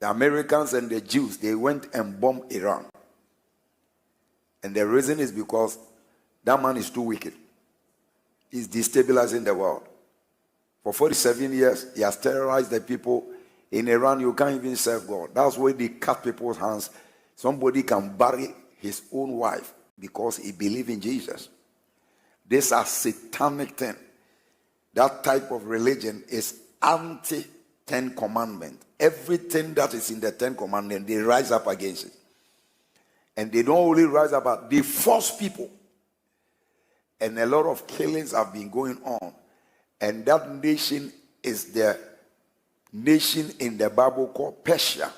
The Americans and the Jews, they went and bombed Iran. And the reason is because that man is too wicked. He's destabilizing the world. For 47 years, he has terrorized the people. In Iran, you can't even serve God. That's why they cut people's hands. Somebody can bury his own wife because he believes in Jesus. These are satanic things. That type of religion is anti-Ten Commandments. Everything that is in the Ten Commandments, they rise up against it. And they don't only rise up, but they force people. And a lot of killings have been going on. And that nation is the nation in the Bible called Persia.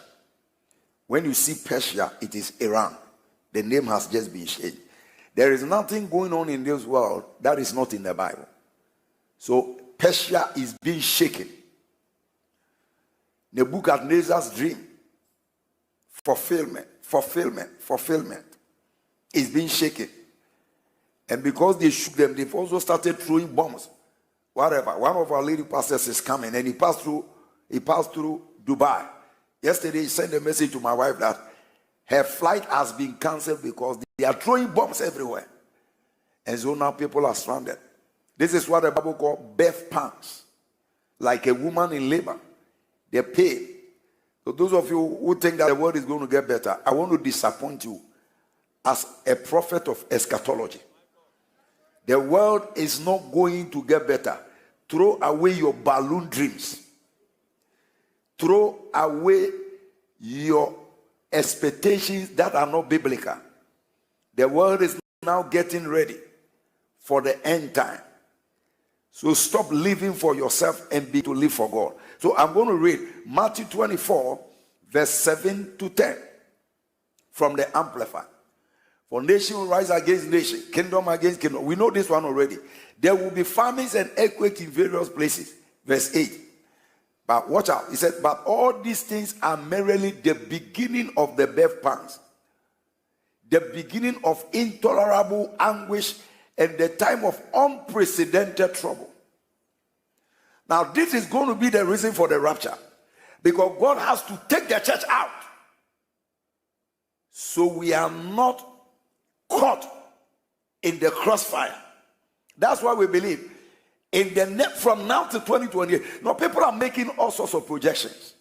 When you see Persia, it is Iran. The name has just been changed. There is nothing going on in this world that is not in the Bible. So Persia is being shaken. Nebuchadnezzar's dream, fulfillment is being shaken. And because they shook them, they've also started throwing bombs. Whatever. One of our lady pastors is coming, and he passed through Dubai. Yesterday he sent a message to my wife that her flight has been cancelled because they are throwing bombs everywhere. And so now people are stranded. This is what the Bible calls birth pangs. Like a woman in labor. They pain. So those of you who think that the world is going to get better, I want to disappoint you as a prophet of eschatology. The world is not going to get better. Throw away your balloon dreams. Throw away your expectations that are not biblical. The world is now getting ready for the end time. So stop living for yourself and be to live for God. So I'm going to read Matthew 24, verse 7 to 10 from the Amplified. For nation will rise against nation, kingdom against kingdom. We know this one already. There will be famines and earthquakes in various places. Verse 8. But watch out. He said, but all these things are merely the beginning of the birth pangs. The beginning of intolerable anguish and the time of unprecedented trouble. Now this is going to be the reason for the rapture. Because God has to take the church out. So we are not caught in the crossfire. That's why we believe in the from now to 2028. Now people are making all sorts of projections.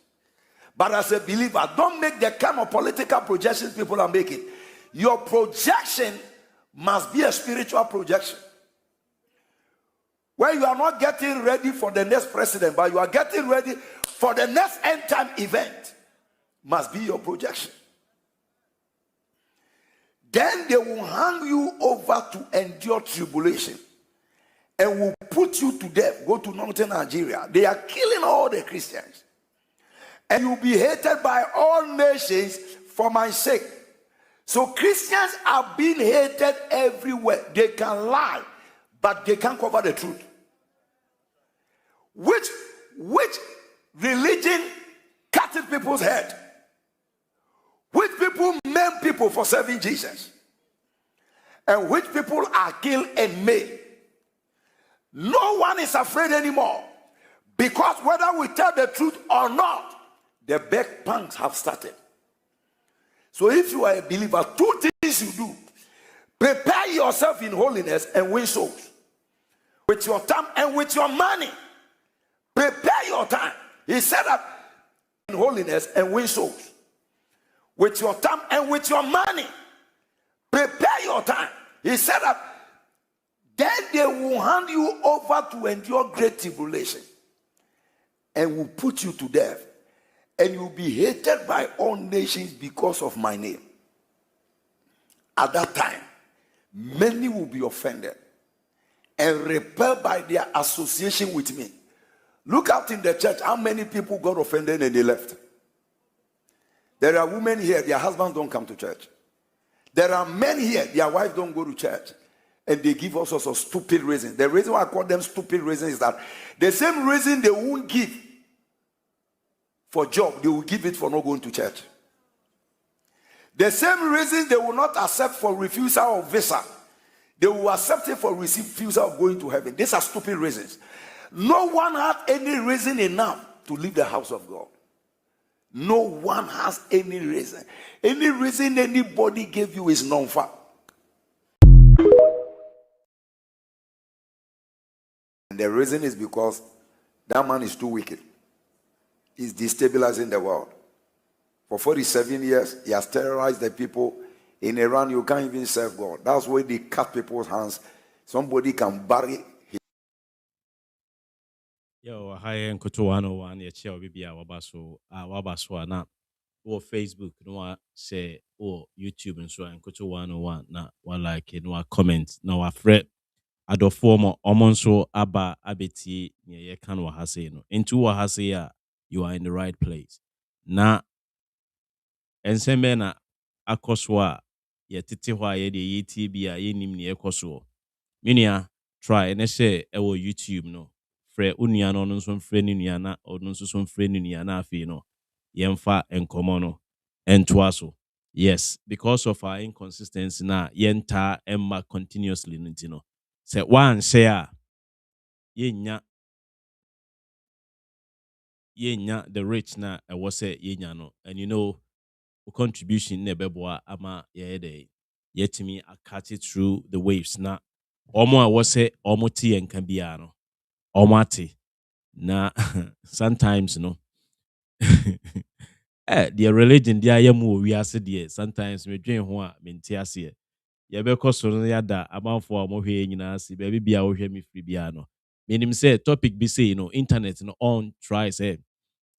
But as a believer, don't make the kind of political projections people are making. Your projection must be a spiritual projection. Where you are not getting ready for the next president, but you are getting ready for the next end time event, must be your projection. Then they will hang you over to endure tribulation and will put you to death. Go to northern Nigeria. They are killing all the Christians. And you will be hated by all nations for my sake. So Christians are being hated everywhere. They can lie, but they can't cover the truth. Which religion cutting people's head? Which people maim people for serving Jesus? And which people are killed and made? No one is afraid anymore. Because whether we tell the truth or not, the birth pangs have started. So if you are a believer, two things you do. Prepare yourself in holiness and win souls. With your time and with your money. Prepare your time. He said that in holiness and win souls. With your time and with your money. Prepare your time. He said that then they will hand you over to endure great tribulation and will put you to death. And you'll be hated by all nations because of my name. At that time, many will be offended and repelled by their association with me. Look out in the church, how many people got offended and they left. There are women here, their husbands don't come to church. There are men here, their wives don't go to church. And they give all sorts of stupid reasons. The reason why I call them stupid reasons is that the same reason they won't give for job, they will give it for not going to church. The same reason they will not accept for refusal of visa, they will accept it for refusal of going to heaven. These are stupid reasons. No one had any reason enough to leave the house of God. No one has any reason. Any reason anybody gave you is non-fact. And the reason is because that man is too wicked. He's destabilizing the world. For 47 years, he has terrorized the people. In Iran, you can't even serve God. That's why they cut people's hands. Somebody can bury his. Yo, hi, Nkoto 101, ya chia obibi a wabaso na wo Facebook no say wo YouTube nso Nkoto 101 na wa like no comment na wa fret adofo mo omo nso aba abeti ne ye kan wa ha say no. Into wa ha say you are in the right place. Na ensembe na akoso a ye tete ho a ye de ye tie bi a ye nim ne ekoso. Minia try and say ewo YouTube no. Frɛ unia no nso mfrɛ ne nua na ɔno nso so mfrɛ ne nua na afei no yɛmfa nkɔmmɔ no ɛntoa so. Yes, because of our inconsistency na yɛntaa ɛmma continuously no nti no sɛ woanhyɛ a yɛnya the rich na ɛwɔ sɛ yɛnya no, and you know contribution na ɛbɛboa ama yɛyɛ dɛ yɛtumi catch it through the waves na ɔmo a ɛwɔ sɛ ɔmo te yɛn nka biara no ɔmo ate. Na sometimes no the religion dia ya mu wi ase de sometimes me dwen ho a mente ase ye be kɔ so no yada amanfo a mo hwe nyina ase be bia wo hwe me firi bia no menim say topic bi say no internet no on try say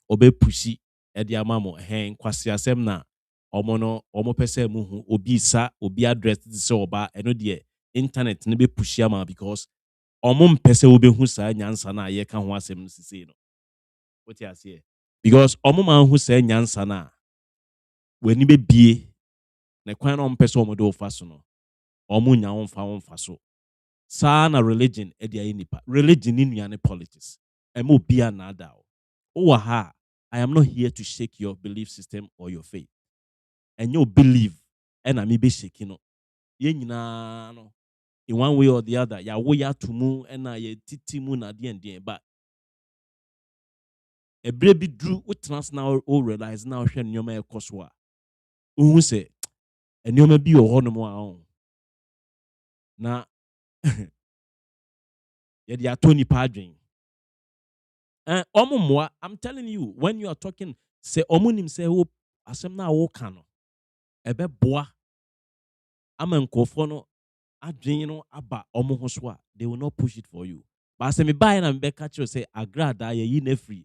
obe pushi e de amamo hen kwase asem na omo pese mu hu obi sa obi address de say oba eno de internet no be pushi ama because omo mpese obe hu sa nyansa na ye ka ho asem no sisi no. What you say? Because omo man who say nyansa na when be bie na kwan na omo pese omo do fa so no omo nya won fa so sa na religion e dia nipa religion ni nuane politics e mo bia na ada o ha I am not here to shake your belief system or your faith and your belief and me be shaking no ye nyina no in one way or the other ya wo ya to mu and na ye titi mu na de but a baby drew witness now or realize now when you may coswa. Who say, and you may be a honor na yet ya Tony Padrin. Omumwa, I'm telling you, when you are talking, say omunim say who asem na wo kano. Ebe boa amen kofono adwin no aba omo ho so a they will not push it for you. But say me buy na me catch you say agrada ye na free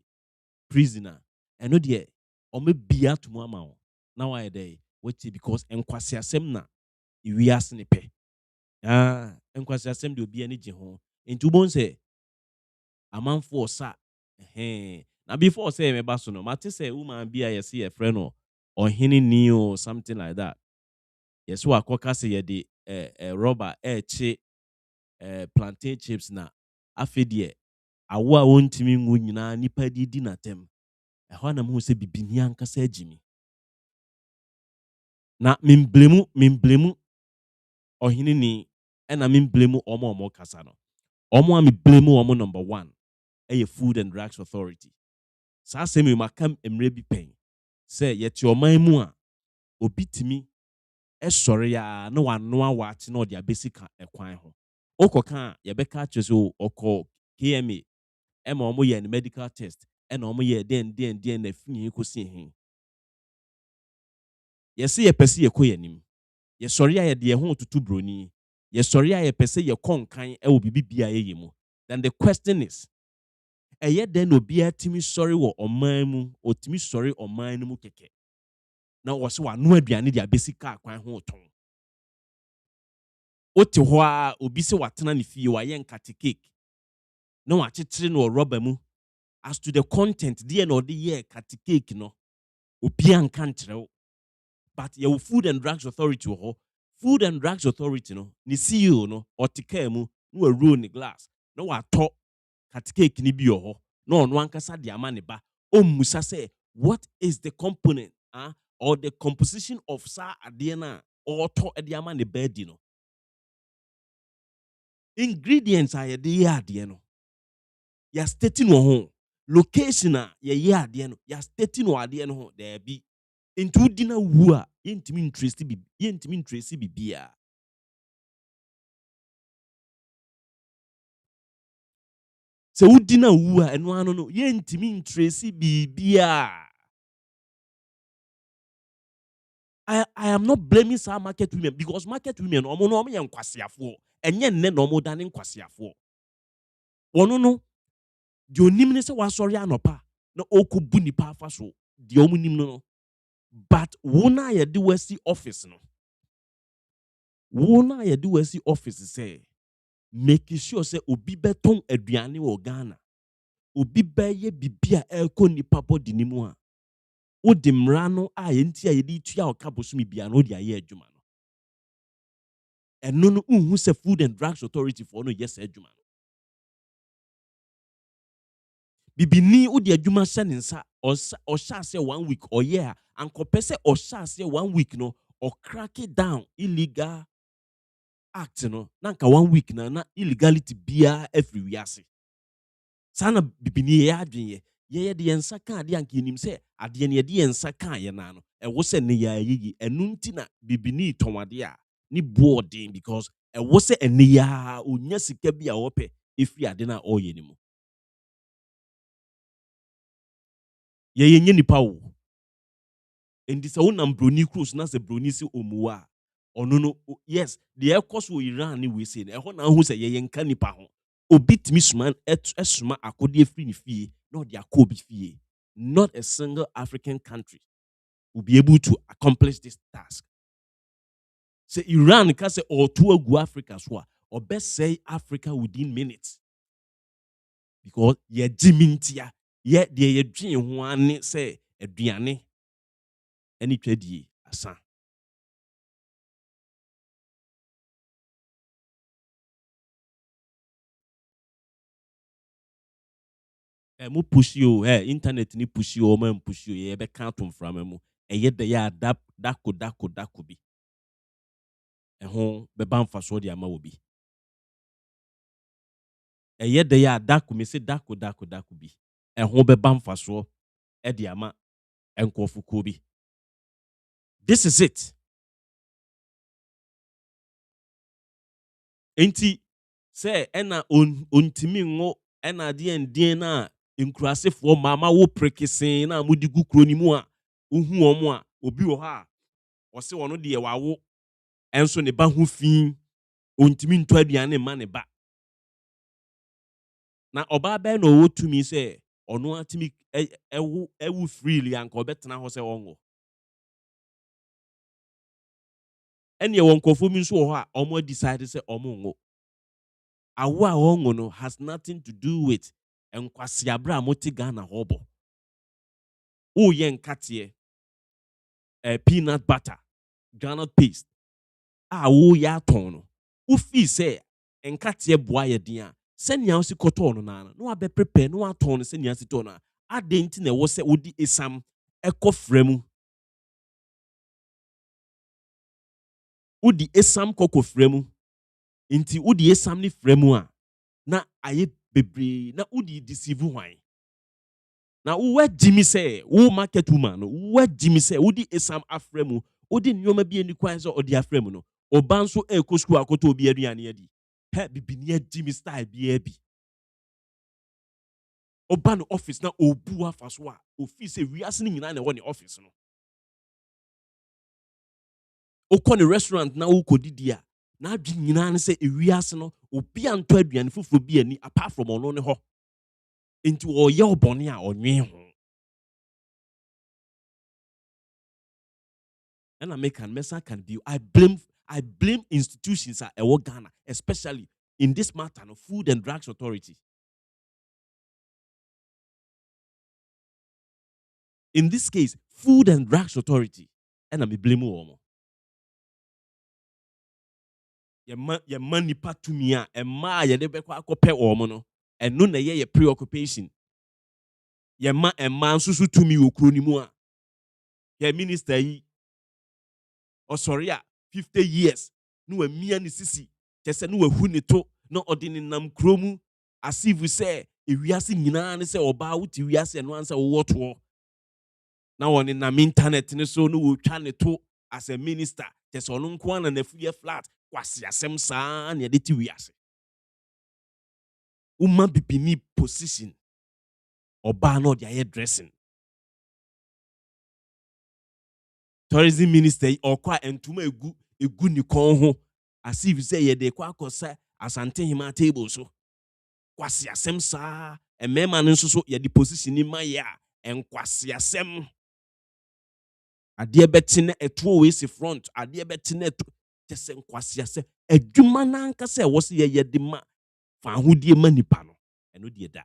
prisoner. Eno de omo bia to mo ama wo. Na why dey wait because enkwase asem na iwiase ne pe. Enkwase asem de obi ani gye ho. Nti ubon say amanfo sa na before say me ba so no mate say woman bia ye say a friend no or hini ni or something like that. Yes wa akoka say ye de rubber che plantain chips na afedie awo a wontimi ngu nyina nipa di na tem. Ɛhɔ na mo sɛ bibini ankasa agimi. Na memblemu ɔhene ni ɛna memblemu ɔmo kasa no. Ɔmo a memblemu ɔmo number 1 ɛyɛ Food and Drugs Authority. Saa asɛm yi makam emre bi pɛn. Sɛ yɛte ɔman mu a obi timi ɛsɔre ya na wanoa waate na ɔde abesi ka ɛkwan ho. Okɔka a yɛbɛka akyerɛ sɛ ɔkɔ KMA ɛma ɔmo yɛ medical test ɛna ɔmo yɛ den na finyi kɔsi hin. Yɛsɛ yɛpɛ sɛ yɛkɔ yɛnim. Yɛsɔre a yɛde ho tutu broni. Yɛsɔre a yɛpɛ sɛ yɛkɔ nkan ɛwɔ bibi bia yɛyɛ mu. Then the question is, ɛyɛ den obi atimi sɔre wɔ ɔman mu, otimi sɔre ɔman no mu kɛkɛ. Na wɔ sɛ wano aduane de abesi ka kwan ho tɔn. Ote hɔ a obi sɛ watena ne fie wayɛ nkate cake. Na wakyekyere no wɔ rubber mu. As to the content, deɛ na ɔde yɛ kate cake no, obi anka nkyerɛw. But your Food and Drugs Authority ho, Food and Drugs Authority no, ni CEO no, ɔte mu, no a roll ni glass, no watɔ kate cake ni bi ho, no ɔno ankasa de ama ne ba. Musa sɛ, what is the component or the composition of sa adeɛ na ɔtɔ de ama ne ba di no? Ingredients a yɛde yɛ adeɛ no. Ya stating wɔ ho. location a ye adeɛ no ya stating no adeɛ no ho there be into dina wu a yentimi interest bibia. Se udina wu a eno ano no yentimi interest bibia. I am not blaming some market women because market women omo no omo ye nkwasiafo enye nne na omo dane nkwasiafo. Wono no de onim ne se wasori anopa na okobu nipa afa so de omo nim no. But wona ye de wasi office no. Wona ye de wasi office say make sure say obi beton aduane wo Ghana. Obi beye bibia elko nipa body ni mu a. Wo de mra no a ye ntia ye de tua o kabosumi bia no de aye adwuma no. Eno no unhu se Food and Drugs Authority for no yes adwuma no. Bibini wo de adwuma hye ne nsa o sha se 1 week or year ankope se o sha se 1 week no or crack it down illegal act no na nka 1 week na illegality bia every wiase. Sana bibini ye adwen ye de yensa ka ade anka enim se ade ne de yensa ka ye na no e wo se ne ya yiyi enu nti na bibini tonwade a ni boarding because e wo se ene ya onya sika bia wo pe efi ade na o ye ni mu ye nye nipa wo endi se wo nam broni cruise na se broni si omuwa ono no yes the course wo Iran ni we say e ho na hu se ye nka nipa ho obi timi suma esuma akode free ni fie no de akobi fie. Not a single African country will be able to accomplish this task. Say Iran can say or to go Africa so or best say Africa within minutes. Because ye jimintia ye de ye dwen ho ane say aduane ani twadi asa. Mo push you internet ni push you man push you ye be count from mu ye de ya dako bi ho be ban fa so de ama wo bi ye de ya dako me se dako bi ho be ban fa so e de ama enkofuko bi. This is it. Enti say ena ontimi ngo ena de endien na nkurasefo mama wo prekesen na mudi gu kro ni mu a ohu omo a obi wo ha o se wono de wawo enso ne ba ho fin ontimi nto aduane ma ne ba na oba ba na owo tumi se ono atimi ewu freely anka obetena ho se wongo ene won kofo mi nso wo ho a omo decide se omo ngo awo a wongo no has nothing to do with enkwasi abra moti Ghana hobo o ye nkate peanut butter granite paste wo ya ton no wo fi se nkate boa ye din a senia wo si koto no na no abe prepare no aton no senia si to no adenti na wo se wodi esam ekofremu wodi esam kokofremu nti wodi esam ni fremu a na aye bebre na wodi deceive hwan na wo jimi say wo market woman no wo jimi say wodi esam afremu wodi nyoma bi eni kwan so odi afremu no oba nso ekosku akoto obi aduane adi he bibini jimi style bi abi oba no office na obu afa so a ofi say wiase ni nyina na wo ne office no okọ ne restaurant na wo kodidi a na adwi nyina ne say ewiase no obi anto aduane foforo bi ani apart from ono ne ho enti wo ye obone a onwe ho. And can be I blame institutions at Ghana, especially in this matter of Food and Drugs Authority. In this case, Food and Drugs Authority, and I blame you. Your money part to me, and my ye never quite compare woman, and no ye preoccupation. Your man and man susu to me, Ukrunimua. Your minister, oh sorry, 50 years, no a me and sissy, just a no a hunito, no ordinary nam kromu, as if we say, ewiase nyinaa ne sɛ ɔbaa wote wiase ɛno ansa wowɔ toɔ na wɔne nam internet ne so no wɔtwa ne to as a minister kyɛ sɛ ɔno nko ana n'afuyɛ flat kwase asɛm saa ne yɛde te wiase woma bibini position ɔbaa na ɔde ayɛ dressing tourism minister ɔkɔ a ntoma egu ne kɔn ho as if sɛ yɛde kɔ akɔsa asantehema table so kwase asɛm saa mmarima no nso so yɛde position ni ma yɛ a nkwase asɛm adeɛ bɛte na ɛtoɔ wei si front adeɛ bɛte na ɛto kyɛ sɛ nkwase asɛm adwuma n'ankasa ɛwɔ sɛ yɛde ma fa ahodie ma nipa no ɛno deɛ da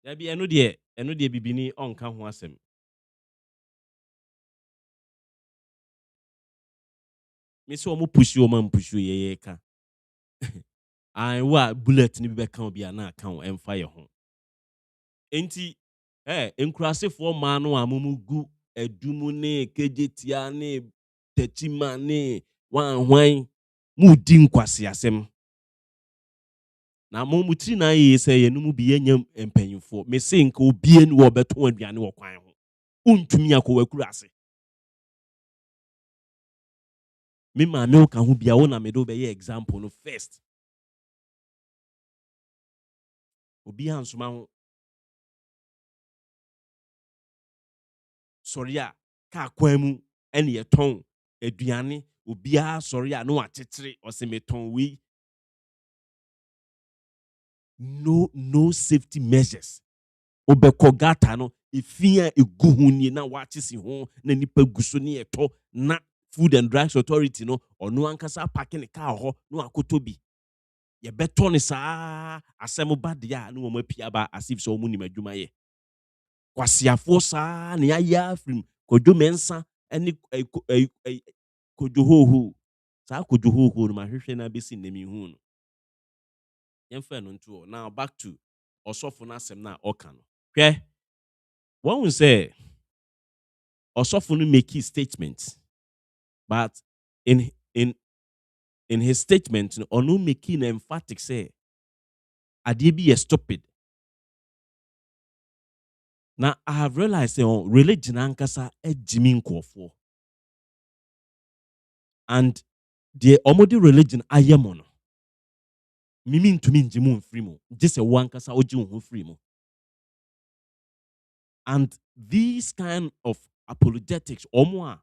dabi ɛno deɛ bibini ɔnka ho asɛm me sɛ ɔmo pushi ɔmo ampushi yɛyɛ ka wo a bullet no bi bɛka obi a na aka wo ɛmfa yɛ ho enti nkurasefoɔ mmaa no a momu gu adum ne kegyetia ne takyima ne wanhwan mudi nkwase asɛm na mo tiri na ayɛ sɛ yɛn mu bi yɛnya mpanyinfoɔ mese nka obie ne wɔbɛtɔn aduane wɔ kwan ho wontumi akɔ wakura ase me maame wo ka ho bia wo na mede wobɛyɛ example no first obi ansoma ho sɔre a kaa kwan mu ɛne yɛtɔn aduane obiara sɔre a na watetere ɔsɛ metɔn wei no safety measures obɛkɔ gata no efi a egu ho nie na wate si ho na nipa gu so ne yɛtɔ na food and drugs authority no ɔno ankasa apake ne kaa hɔ na wakoto bi yɛbɛtɔ ne saa asɛm ba deɛ a na wɔn apia ba asif sɛ wɔn nim adwuma yɛ kwasiafoɔ saa ne ayɛ afirim kodwo mɛnsa ne kodwo hoho saa kodwo hoho no mahwehwɛ na bɛsi nnɛmi hu no yɛmfa no nto now back to ɔsɔfo no asɛm na ɔka no hwɛ wɔn sɛ ɔsɔfo no make his statement but in his statement no ɔno making emphatic say adeɛ bi yɛ stupid na I have realized say religion ankasa agyimi nkurɔfoɔ and deɛ ɔmo religion ayɛ mo no mimi ntumi ngye mu mfiri mu gye sɛ wo ankasa wogye wo ho firi mu and these kind of apologetics ɔmo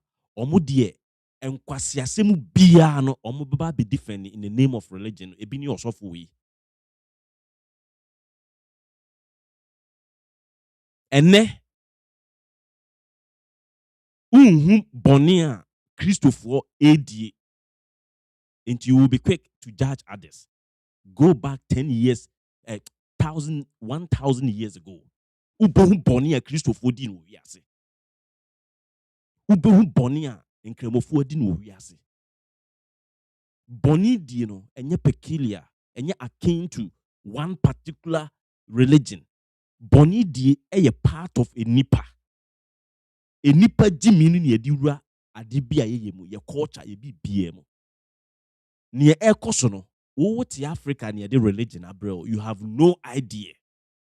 deɛ nkwasiasɛm biara no ɔmo bɛba be defend in the name of religion ebi ne ɔsɔfo wei ɛnɛ unhu bɔne a kristofoɔ ɛdie nti you will be quick to judge others go back 10 years 1,000 years ago wobɛhu bɔne a kristofoɔ di no wɔ wiase wobɛhu bɔne a nkramofoɔ di no wɔ wiase bɔne die no ɛnyɛ peculiar ɛnyɛ akin to one particular religion bɔne die ɛyɛ part of a nipa gyimi no ne yɛde wura ade bi a yɛyɛ mu yɛ culture yɛ bibia mu neɛ ɛkɔ so no wote Africa ne yɛde religion abrɛ you have no idea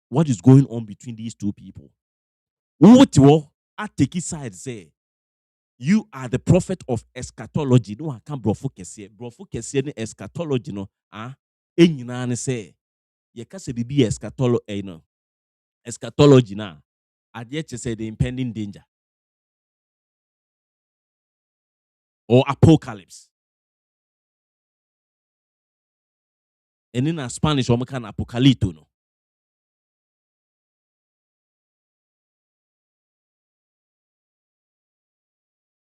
what is going on between these two people wote hɔ atake side say you are the prophet of eschatology no aka brɔfo kɛseɛ ne eschatology no ɛnyinaa ne sɛ yɛka sɛ biribi yɛ eschatology na adeɛ kyerɛ sɛ the impending danger or apocalypse ɛne na Spanish wɔn ka na apocalito no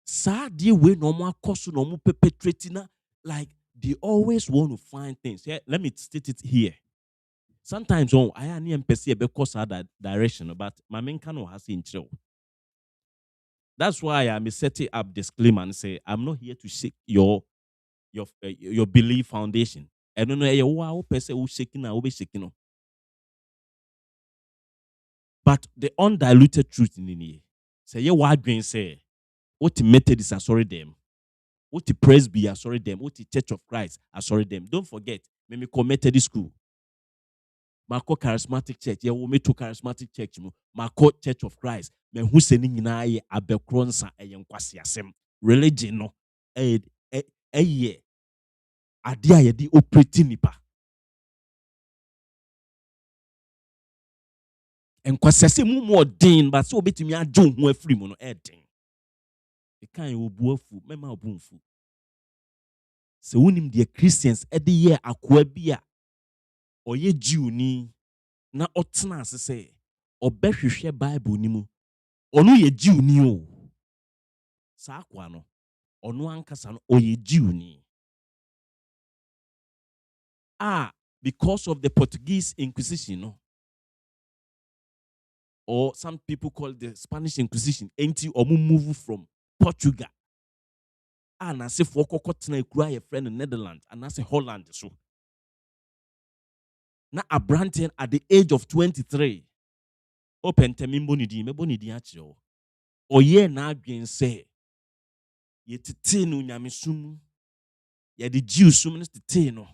saa adeɛ wei na wɔn akɔ so na wɔn perpetrate na like they always want to find things here let me state it here sometimes I am mpɛ sɛ yɛbɛkɔ saa direction but my main nka no wɔ ha sɛ nkyerɛw that's why I am setting up disclaimer and say I'm not here to shake your belief foundation. I don't know. Wo a wo pɛ sɛ wo shake na wo be shake no. But the undiluted truth in here, say ye wadwen say, what the Methodist are sorry them, what the Presby are sorry them, what the Church of Christ are sorry them. Don't forget, me call Methodist school. Mako charismatic church, ye wo me to charismatic church mu, Mako Church of Christ, me hu se ni nyina ye abekronsa eye nkwasi asem. Religion no, eye ade a ye di operate nipa. Nkwasi asem mu mo den, but so obetimi adwo ho afiri mu no den. E kan obu afu, mema obu mfu. Se wonim de Christians de ye akoa bi a oye Jew ni na otena ase se obehwehwe Bible ni mu. Ono ye Jew ni o. Sa akwa no, ono ankasa no oye Jew ni. Because of the Portuguese Inquisition, no? Or some people call it the Spanish Inquisition, enti omu move from Portugal. Na se for kokotena ekura ye friend in Netherlands, and na se Holland so. Na Abranten at the age of 23. Open temimbo ni di, mebo ni di achio. Oye na adwen se ye tete no nyamesum. Ye di Jew sum ne tete no.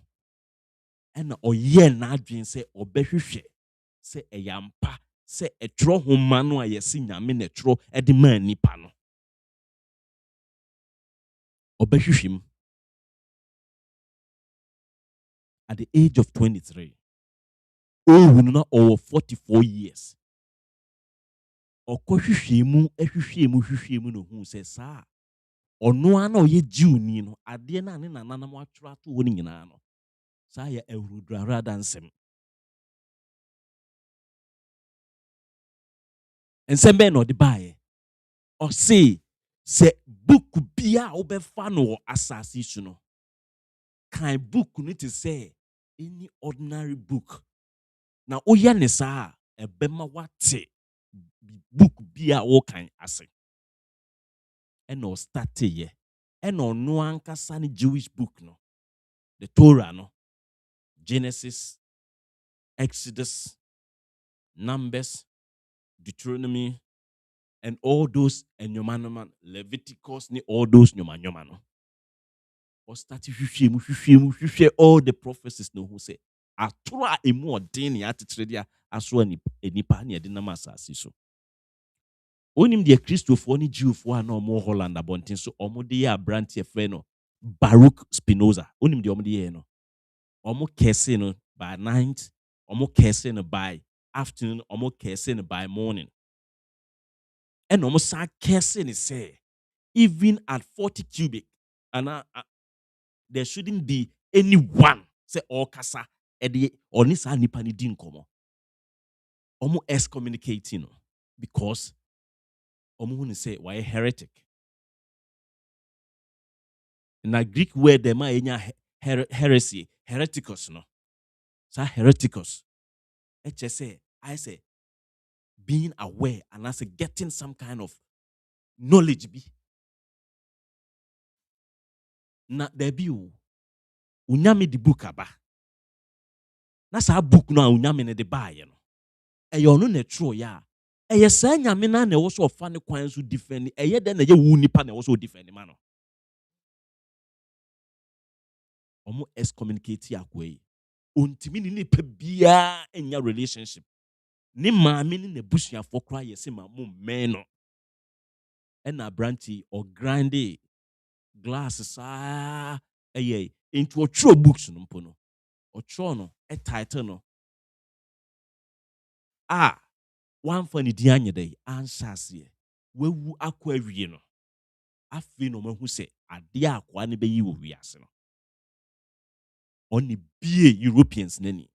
Ena oye na adwen se obehwehwe se eyampa se etro homa no a yesi nyame na etro e de man nipa no. Obehwehwem at the age of 23. Oh, na over 44 years. Hwehwemu no hu se sa. Ono ana oye Jew ni no ade na ne nananam atworo ato ho ni nyina no. Sa ya ehurudura dansem. Ensem be no de bae. O say se book bia obefa no asase su no. Kan book no to say any ordinary book. Na oya ne sa ebema wate book bia wo kan ase. Eno start ye. Eno no ankasa ne Jewish book no. The Torah no. Genesis, Exodus, Numbers, Deuteronomy, and all those enyomanoma, Leviticus, all those nyoma no. Or start hwehwe all the prophecies no who say atora emu odin ya tetrede aso enipa na yede nam asase so. Onim de Christopher ni Jewfo na omo Holland abonten so omo de ya branch e frɛ no Baruch Spinoza. Onim de omo de ye no. Omo kese no by night, omo kese no by afternoon, omo kese no by morning. And omo sa kese ni say even at 40 cubic and there shouldn't be anyone say all kasa edi oni sa nipa ni di nkomo. Omo excommunicating because omo hu ni say why heretic. Na Greek word dem enya heresy, hereticus no. Sa hereticus. I say being aware and as getting some kind of knowledge be. Na there be unyame di book aba. Na sa book no unyame ne de bae no. Eyo no na true ya. Eye sa nyame na na wo so ofa ne kwan so defend. Eye den na ye wu nipa na wo so defend ma no. Omo excommunicate akwa. Ontimi ni nipa bia enya relationship. Ni maame ni nebusuafo kra ye se ma mo men no. Na branchi or grande glasses into a true books no mpo no. Otro no a title no. One funny dianye day ansase. Wewu akwa wie no. Afi no mahu se ade akwa ne beyi wo wiase no. Oni bie Europeans nani.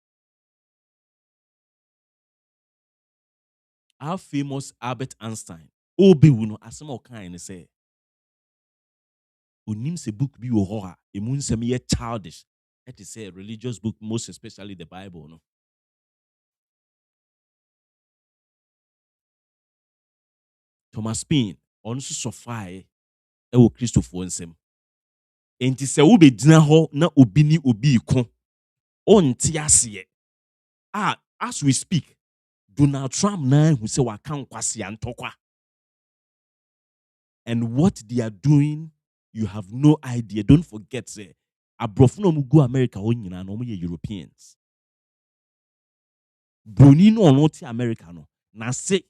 Our famous Albert Einstein. Obi wu no asema okan ne say. Onim se book bi wo ho a emu nsem ye childish. It is a religious book, most especially the Bible no. Thomas Paine on so sofai wo Christopher nsem. Enti se wo be gyina ho na obi ni obi ko. Onti ase. As we speak, Donald Trump na who say waka nkwasi antokwa. And what they are doing, you have no idea. Don't forget, say, abrofo no go America o nyina no ye Europeans. Broni no no ti America no. Na say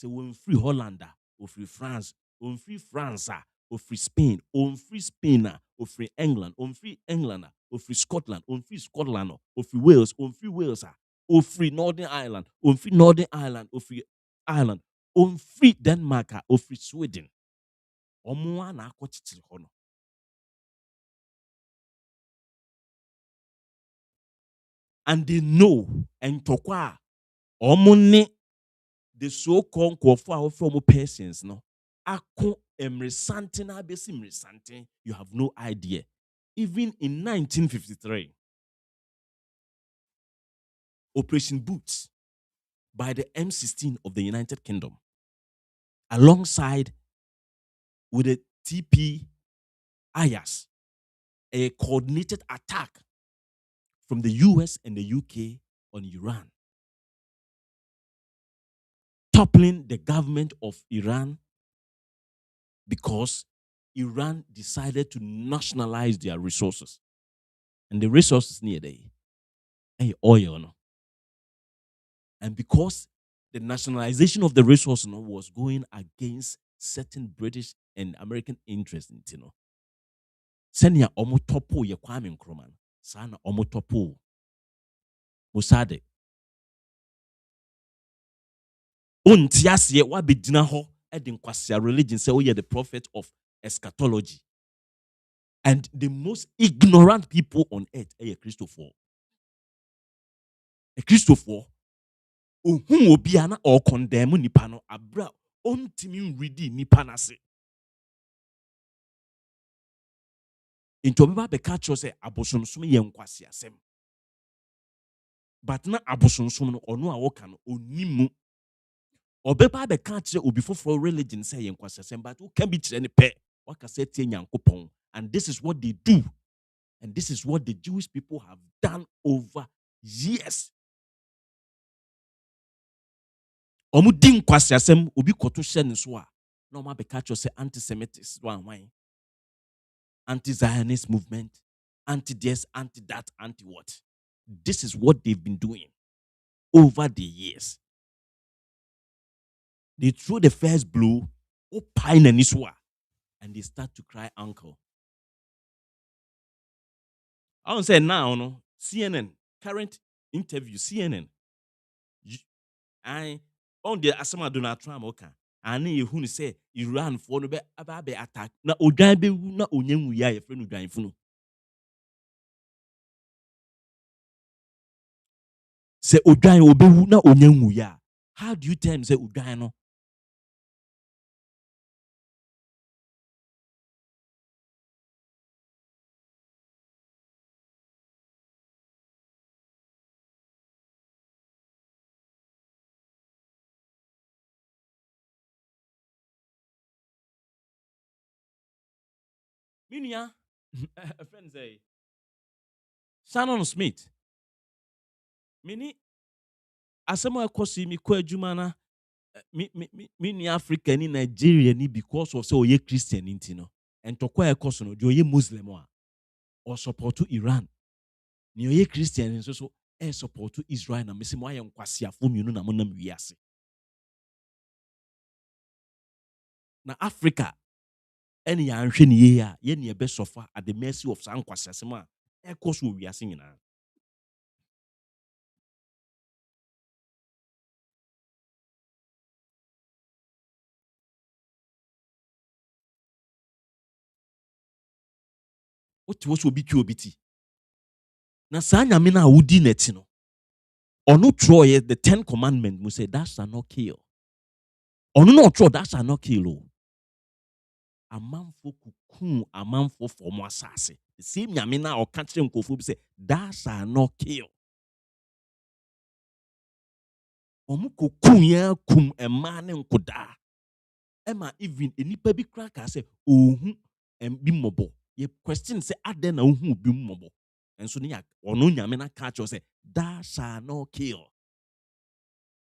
when free Hollander, or free France, on free France, or free Spain, on free Spain, or free England, on free England, or free Scotland, on free Scotland, or free Wales, on free Wales, or free Northern Ireland, on free Northern Ireland, or free Ireland, on free Denmark, or free Sweden. Omo na akotitiri ho no. And they know and tokwa omo the so-called kwofo from persons no ako emresante na besi emresante, you have no idea. Even in 1953, Operation Boots by the M16 of the United Kingdom, alongside with the TP IAS, a coordinated attack from the US and the UK on Iran, toppling the government of Iran because Iran decided to nationalize their resources. And the resources near there, oil. No? And because the nationalization of the resources was going against certain British and American interests, senya omo topo ye Kwame Nkrumah, sana omo topo Mossad. Untiasie wa bedina ho edin kwasia religion say we are the prophet of eschatology. And the most ignorant people on earth are Christopher. A Christopher, who obiana or condemn nipano abra ontimi ready nipanase. Into beba be catch say abosonsum ye nkwasi asem. But na abosonsum no ono a woka no onimu. Obeba be catch obi foforo religion say ye nkwasi asem, but who can be kire ne pe. Waka say tie nyankopon. And this is what they do. And this is what the Jewish people have done over years. Omu din kwasi asem obi koto hye ne so a na omo abeka cho say anti-Semitic one, anti-Zionist movement, anti-this, anti-that, anti-what. This is what they've been doing over the years. They throw the first blow, and they start to cry uncle. I don't say now, no. CNN, current interview, CNN. I on the Asama Donald Trump, okay. And you say Iran for no be attack. Na odan be na onyen wuya ye friend odan funu. Say odan obewu na onyen wuya. How do you tell him say odan no? Minia, a friend say Shannon Smith. Mini asemo ekosi mi ko adwuma na me Africa ni Nigeria ni because of say oye Christian nti no. Entokwa ekoso no de oye Muslim a or support to Iran. Ni oye Christian so support to Israel na mesi mo aye nkwasiafo mienu na monam wiase. Na Africa eni ya nhwe ni ye a ye ne be sofa at the mercy of san kwasiasem a ekoso wiase nyina. What was obi twa obi ti? Na saa nyame na wudi neti no. Ono troye the 10 commandments mu say that shall not kill. Ono no tro that shall not kill o. Amanfo kuku amanfo for mo asase. The same nyame na o ka kire nkofo bi say that shall not kill. Omu kuku ya kum ema ne nkoda. Ema even enipa bi kra ka say ohu bi mobo. Ye question say aden na ohu bi mobo. Enso ne ya ono nyame na ka kire say that shall not kill.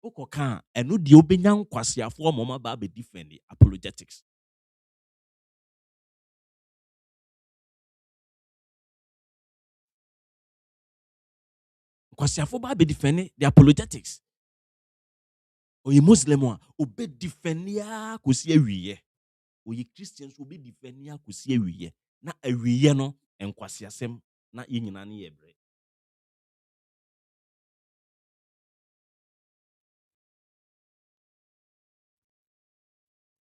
Okoka eno de obenya nkwasiafo mama ba be defend apologetics. Nkwasiafo ba be defend the apologetics. Oye Muslim a obe defend ya kosi awiye. Oye Christians obe defend ya kosi awiye. Na awiye no enkwasiasem na ye nyina ne yebre.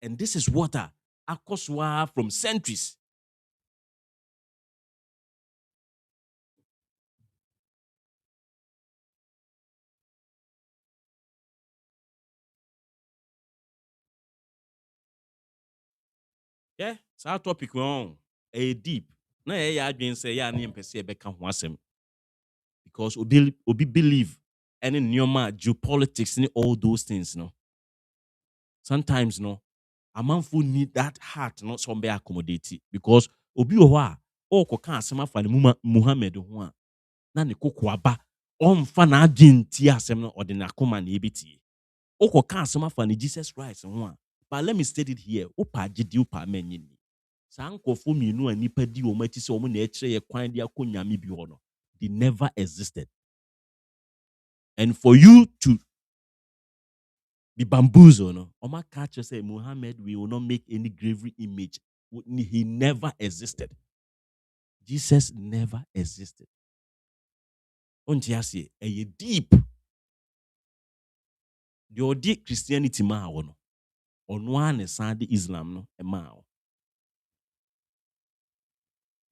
And this is what akoswa from centuries. Yeah, so our topic wrong. A deep. Na ya adwen say ya na empese e beka ho asem. Because obi believe any nyoma geopolitics and all those things, no. Sometimes no, a man who need that heart not some be accommodate because obi owa o ko kan asem afa ne Muhammad ho a na ne kokko aba omfa na adwen ti asem no ode na akoma na ebiti. O ko kan asem afa ne Jesus Christ ho a. But let me state it here. Opa agidi opa menyin. Sa nkofo mienu anipa di o mati se o mo na ekire ye kwan dia konyame bi ho no. They never existed. And for you to be bamboozled, no? Oma catch say Muhammad will not make any graven image. He never existed. Jesus never existed. Ontiasi, a deep. The odi Christianity ma no. Onwa ne Islam no e ma.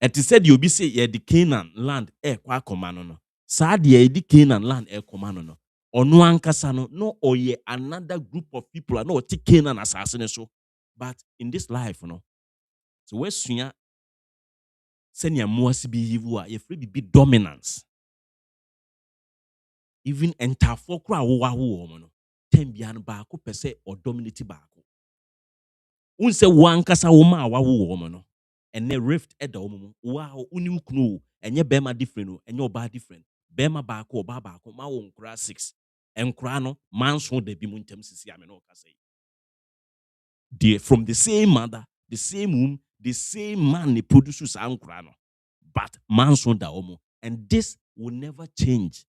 Et said you be say ye the Canaan land kwa komano no. Sa de the Canaan land komano no. Ono ankasa no oye another group of people no take Canaan asase so. But in this life no. So we sunya senya moasi bi yivu a ye free be dominance. Even enter for kra wo no. Tembian ba ko pese or dominate ba ko. Unse wankasa wo ma wo no. Ene rift eda omumu wow uni ukunu enye bema different no enye oba different bema ba ko oba ba ko ma wo nkura 6 enkura no manso da bi mu ntem sisi ame no kasa they from the same mother the same womb the same man ne produces ankura no but manso da omu and this will never change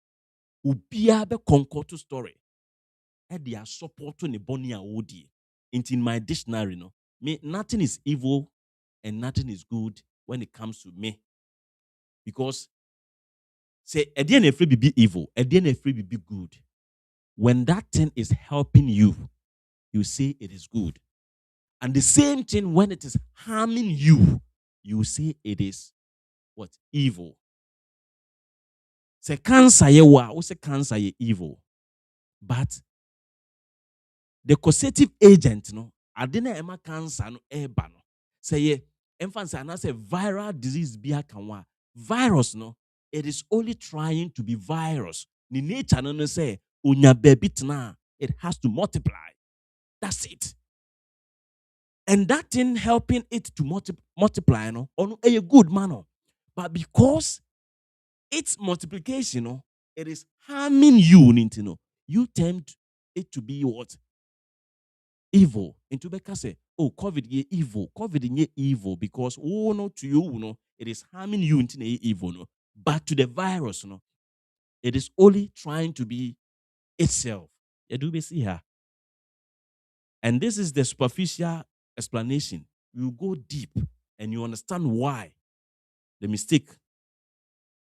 ubia be concord to story e dia support to ne boni a wodi in my dictionary no me nothing is evil and nothing is good when it comes to me. Because say at the end of be evil, at the end of be good. When that thing is helping you, you say it is good. And the same thing when it is harming you, you say it is what? Evil. Say cancer ye wa, say cancer ye evil. But the causative agent no, adena ema cancer no eba no. Say ye emphasis and say viral disease be kanwa. Virus no, it is only trying to be virus. Ni nature no say unya baby tna, it has to multiply. That's it. And that thing helping it to multiply no, on a good manner. But because its multiplication no, it is harming you, no, you tend it to be what? Evil. Into Becca say, oh, COVID ye evil. COVID ye evil because oh no to you no, it is harming you into evil no. But to the virus no, it is only trying to be itself. You do see her. And this is the superficial explanation. You go deep and you understand why the mistake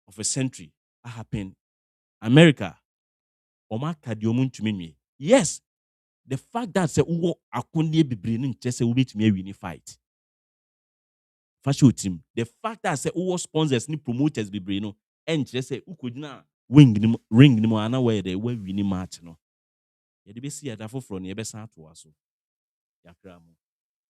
of a century happened. America, yes, the fact that say uwo akunde bebre no nche say ubetumi win fight. Fashion team. The fact that say uwo sponsors ni promoters bebre no enche say ukodina ring ni mo ana where they win match no. Ye de be see ada foforo no ye be san to aso. Yakra mo.